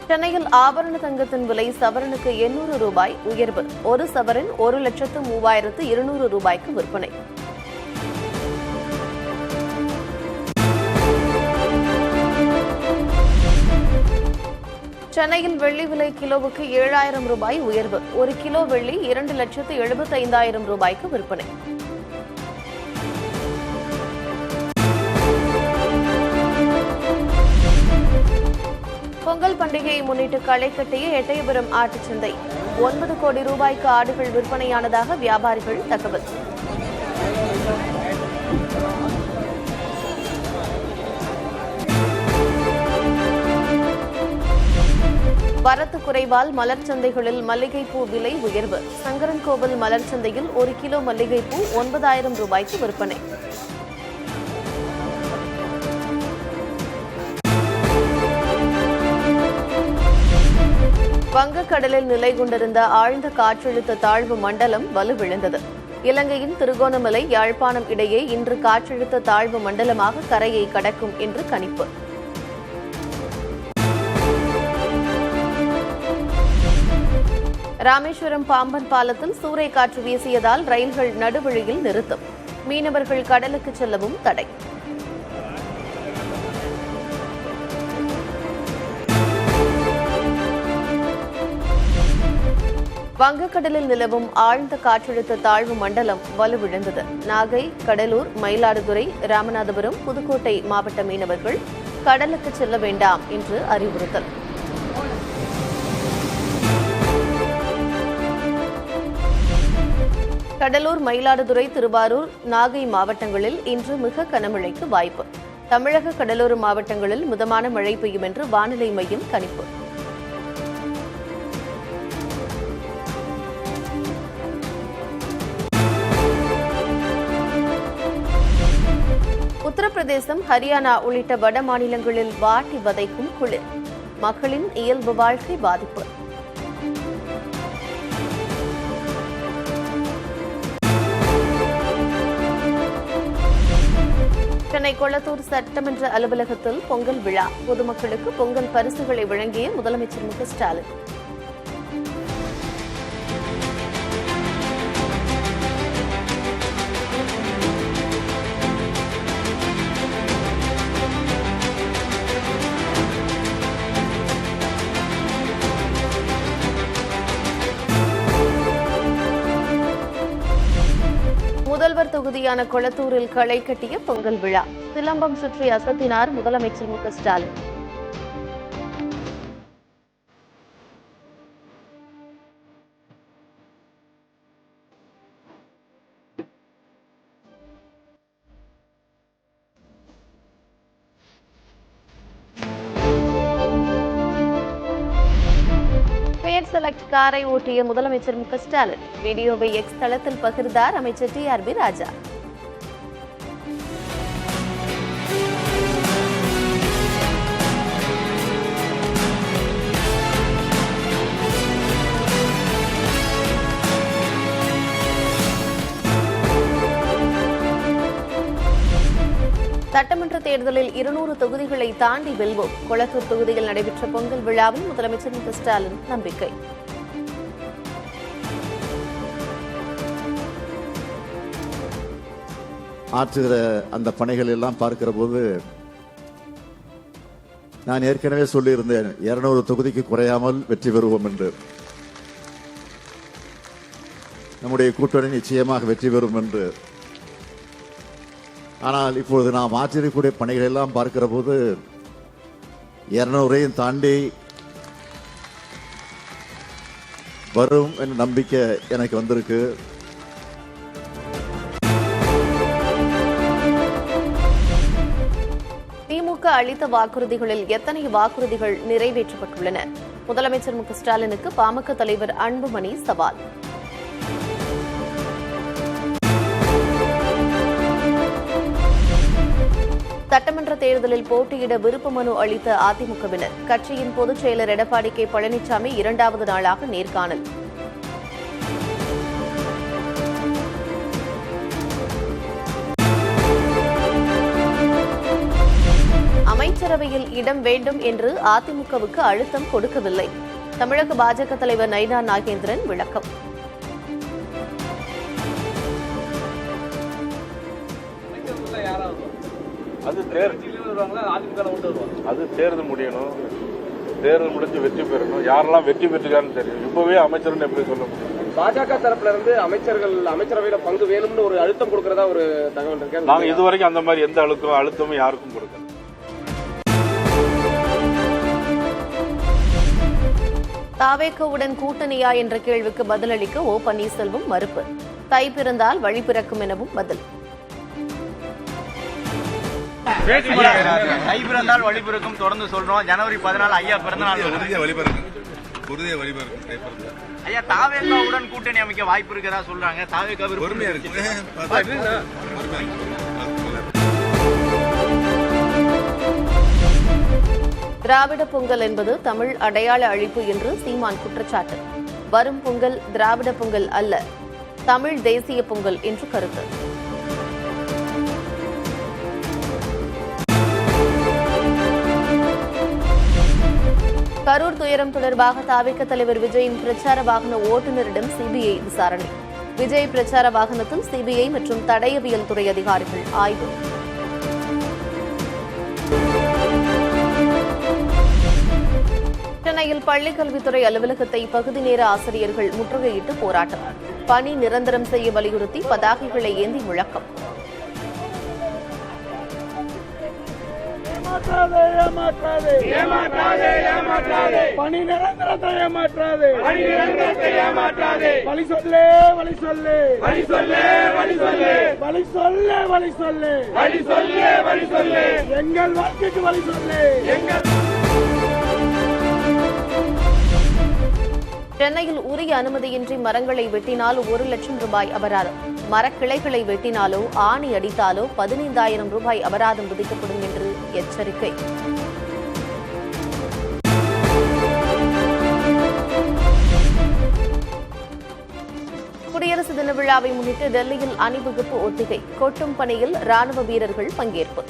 சென்னையில் ஆபரண தங்கத்தின் விலை சவரனுக்கு 800 ரூபாய் உயர்வு. ஒரு சவரன் 1,03,200 ரூபாய்க்கு விற்பனை. சென்னையில் வெள்ளி விலை கிலோவுக்கு 7,000 ரூபாய் உயர்வு. ஒரு கிலோ வெள்ளி 2,75,000 ரூபாய்க்கு விற்பனை. பொங்கல் பண்டிகையை முன்னிட்டு களை கட்டிய எட்டயபுரம் ஆட்டுச்சந்தை. 9 கோடி ரூபாய்க்கு ஆடுகள் விற்பனையானதாக வியாபாரிகள் தகவல். வரத்து குறைவால் மலர் சந்தைகளில் மல்லிகைப்பூ விலை உயர்வு. சங்கரன்கோவில் மலர் சந்தையில் 1 கிலோ மல்லிகைப்பூ 9,000 ரூபாய்க்கு விற்பனை. வங்கக்கடலில் நிலை கொண்டிருந்த ஆழ்ந்த காற்றழுத்த தாழ்வு மண்டலம் வலுவிழந்தது. இலங்கையின் திருகோணமலை, யாழ்ப்பாணம் இடையே இன்று காற்றழுத்த தாழ்வு மண்டலமாக கரையை கடக்கும் என்று கணிப்பு. ராமேஸ்வரம் பாம்பன் பாலத்தில் சூறைக்காற்று வீசியதால் ரயில்கள் நடுவழியில் நிறுத்தம். மீனவர்கள் கடலுக்கு செல்லவும் தடை. வங்கக்கடலில் நிலவும் ஆழ்ந்த காற்றழுத்த தாழ்வு மண்டலம் வலுவிழந்தது. நாகை, கடலூர், மயிலாடுதுறை, ராமநாதபுரம், புதுக்கோட்டை மாவட்ட மீனவர்கள் கடலுக்கு செல்ல வேண்டாம் என்று அறிவுறுத்தல். கடலூர், மயிலாடுதுறை, திருவாரூர், நாகை மாவட்டங்களில் இன்று மிக கனமழைக்கு வாய்ப்பு. தமிழக கடலோர மாவட்டங்களில் மிதமான மழை பெய்யும் என்று வானிலை மையம் கணிப்பு. உத்தரப்பிரதேசம், ஹரியானா உள்ளிட்ட வட மாநிலங்களில் வாட்டி வதைக்கும் குளிர். மக்களின் இயல்பு வாழ்க்கை பாதிப்பு. சென்னை கொளத்தூர் சட்டமன்ற அலுவலகத்தில் பொங்கல் விழா. பொதுமக்களுக்கு பொங்கல் பரிசுகளை வழங்கிய முதலமைச்சர் மு.க. ஸ்டாலின். முதல்வர் தொகுதியான கொளத்தூரில் களை கட்டிய பொங்கல் விழா. சிலம்பம் சுற்றி அசத்தினார் முதலமைச்சர் மு.க. ஸ்டாலின். செலக்ட் காரை ஓட்டிய முதலமைச்சர் மு.க. ஸ்டாலின். வீடியோவை எக்ஸ் தளத்தில் பகிர்ந்தார் அமைச்சர் டி.ஆர்.பி. ராஜா. சட்டமன்ற தேர்தலில் 200 தொகுதிகளை தாண்டி வெல்வோம். கொளத்தூர் தொகுதியில் நடைபெற்ற பொங்கல் விழாவில் முதலமைச்சர் மு.க. ஸ்டாலின் நம்பிக்கை. ஆற்றுகிற அந்த பணிகள் எல்லாம் பார்க்கிற போது நான் ஏற்கனவே சொல்லியிருந்தேன், 200 தொகுதிக்கு குறையாமல் வெற்றி பெறுவோம் என்று. நம்முடைய கூட்டணி நிச்சயமாக வெற்றி பெறும் என்று. ஆனால் இப்பொழுது நாம் ஆற்றிருக்கக்கூடிய பணிகள் எல்லாம் பார்க்கிற போது 200ஐயும் தாண்டி வரும் என்ற நம்பிக்கை எனக்கு வந்திருக்கு. திமுக அளித்த வாக்குறுதிகளில் எத்தனை வாக்குறுதிகள் நிறைவேற்றப்பட்டுள்ளன? முதலமைச்சர் மு.க. ஸ்டாலினுக்கு பாமக தலைவர் அன்புமணி சவால். சட்டமன்ற தேர்தலில் போட்டியிட விருப்ப மனு அளித்த அதிமுகவினர். கட்சியின் பொதுச் செயலர் எடப்பாடி கே. பழனிசாமி 2வது நாளாக நேர்காணல். அமைச்சரவையில் இடம் வேண்டும் என்று அதிமுகவுக்கு அழுத்தம் கொடுக்கவில்லை. தமிழக பாஜக தலைவர் நயினா நாகேந்திரன் விளக்கம். அது தேர்தல் முடியணும். தேர்தல் முடிஞ்சு வெற்றி பெறணும். யாரெல்லாம் வெற்றி பெற்றுக்கான்னு தெரியும். இப்பவே அமைச்சர்னு எப்படி சொல்ல முடியும்? பாஜக தரப்புல இருந்து அமைச்சரவையில பங்கு வேணும்னு ஒரு அழுத்தம் கொடுக்கறதா ஒரு தகவல் இருக்கு. நாங்க இதுவரைக்கும் அந்த மாதிரி எந்த அழுத்தமும் யாருக்கும் கொடுக்கல. தாவேகவுடன் கூட்டணியா என்ற கேள்விக்கு பதிலளிக்க ஓ பன்னீர்செல்வம் மறுப்பு. தை பிறந்தால் வழி பிறக்கும் எனவும் பதில். தை பிறந்தால் வழி பிறக்கும் தொடர்ந்து சொல்றோம். ஜனவரி 14 ஐயா பிறந்த நாள். ஐயா தாவேகாவுடன் கூட்டணி அமைக்க வாய்ப்பு இருக்கிறதா சொல்றாங்க. தாவேகா பொறுமையா இருக்கு. திராவிட பொங்கல் என்பது தமிழ் அடையாள அழிப்பு என்று சீமான் குற்றச்சாட்டு. வரும் பொங்கல் திராவிட பொங்கல் அல்ல, தமிழ் தேசிய பொங்கல் என்று கருத்து. கரூர் துயரம் தொடர்பாக தாவேகா தலைவர் விஜயின் பிரச்சார வாகன ஓட்டுநரிடம் சிபிஐ விசாரணை. விஜய் பிரச்சார வாகனத்தில் சிபிஐ மற்றும் தடயவியல் துறை அதிகாரிகள் ஆய்வு. சென்னையில் பள்ளிக்கல்வித்துறை அலுவலகத்தை பகுதி நேர ஆசிரியர்கள் முற்றுகையிட்டு போராட்டம். பணி நிரந்தரம் செய்ய வலியுறுத்தி பதாகைகளை ஏந்தி முழக்கம். பணி நிரந்தரத்தை ஏமாற்றாதே. வழி சொல்லே வழி சொல்லே வழி சொல்லே வழி சொல்லே வழி சொல்லே வழி சொல்லே வழி சொல்லே வழி சொல்லே எங்கள் வாழ்க்கைக்கு வழி சொல்லே. சென்னையில் உரிய அனுமதியின்றி மரங்களை வெட்டினால் 1 லட்சம் ரூபாய் அபராதம். மரக்கிளைகளை வெட்டினாலோ ஆணி அடித்தாலோ 15,000 ரூபாய் அபராதம் விதிக்கப்படும் என்று எச்சரிக்கை. குடியரசு தின விழாவை முன்னிட்டு டெல்லியில் அணிவகுப்பு ஒத்திகை. கொட்டும் பணியில் ராணுவ வீரர்கள் பங்கேற்பு.